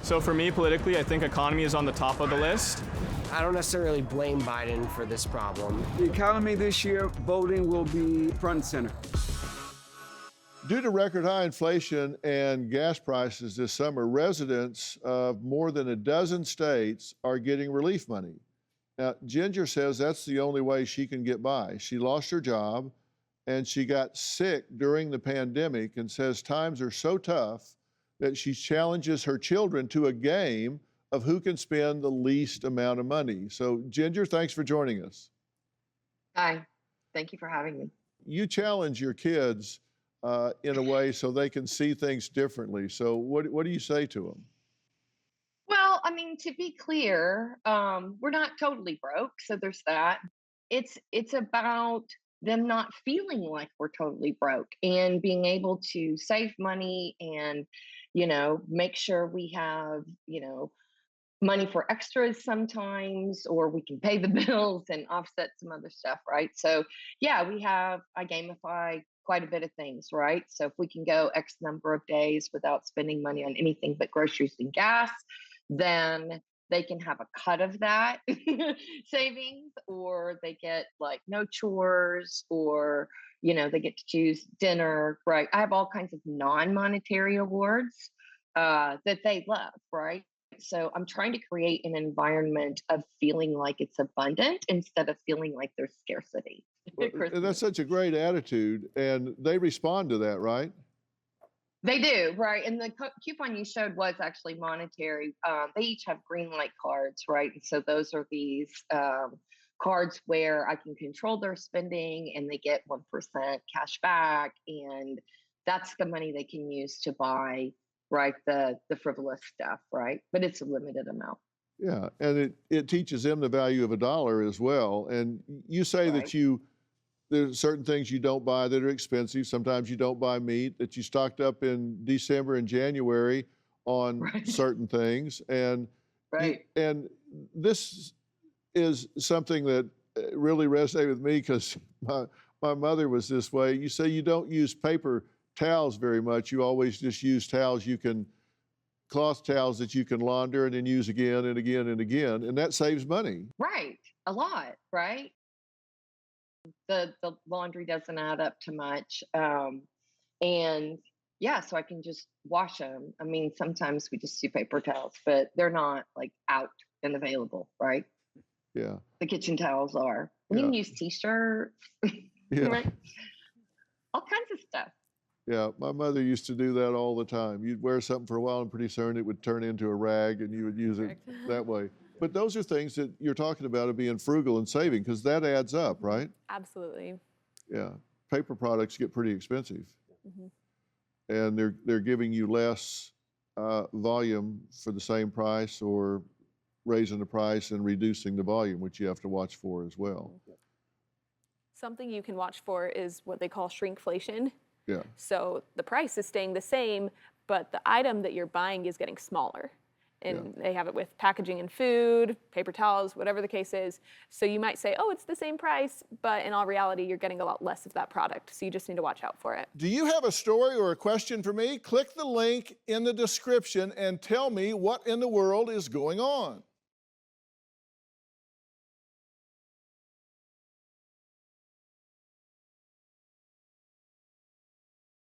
So for me, politically, I think economy is on the top of the list. I don't necessarily blame Biden for this problem. The economy this year, voting will be front and center. Due to record high inflation and gas prices this summer, residents of more than a dozen states are getting relief money. Now, Ginger says that's the only way she can get by. She lost her job and she got sick during the pandemic and says times are so tough that she challenges her children to a game of who can spend the least amount of money. So, Ginger, thanks for joining us. Hi, thank you for having me. You challenge your kids in a way so they can see things differently. So what do you say to them? Well, I mean, to be clear, we're not totally broke, so there's that. It's about them not feeling like we're totally broke and being able to save money and, make sure we have, money for extras sometimes, or we can pay the bills and offset some other stuff, right? So yeah, I gamify quite a bit of things, right? So if we can go X number of days without spending money on anything but groceries and gas, then they can have a cut of that savings, or they get like no chores, or they get to choose dinner, right? I have all kinds of non-monetary awards that they love, right? So I'm trying to create an environment of feeling like it's abundant instead of feeling like there's scarcity. Well, and that's such a great attitude, and they respond to that, right? They do, right? And the coupon you showed was actually monetary. They each have green light cards, right? And so those are these cards where I can control their spending and they get 1% cash back. And that's the money they can use to buy, right, the frivolous stuff, right? But it's a limited amount. Yeah, and it teaches them the value of a dollar as well. And you say Right. that there's certain things you don't buy that are expensive. Sometimes you don't buy meat, that you stocked up in December and January on Right. certain things. And Right. and this is something that really resonated with me because my mother was this way. You say you don't use paper towels very much. You always just use cloth towels that you can launder and then use again and again and again, and that saves money. Right. A lot, right? The laundry doesn't add up to much. And yeah, so I can just wash them. I mean, sometimes we just do paper towels, but they're not like out and available, right? Yeah. The kitchen towels are. We can use t-shirts, Yeah. right? All kinds of stuff. Yeah, my mother used to do that all the time. You'd wear something for a while and pretty soon it would turn into a rag and you would use it that way. But those are things that you're talking about of being frugal and saving because that adds up, right? Absolutely. Yeah. Paper products get pretty expensive. Mm-hmm. And they're giving you less volume for the same price or raising the price and reducing the volume, which you have to watch for as well. Something you can watch for is what they call shrinkflation. Yeah. So the price is staying the same, but the item that you're buying is getting smaller. And they have it with packaging and food, paper towels, whatever the case is. So you might say, oh, it's the same price, but in all reality, you're getting a lot less of that product. So you just need to watch out for it. Do you have a story or a question for me? Click the link in the description and tell me what in the world is going on.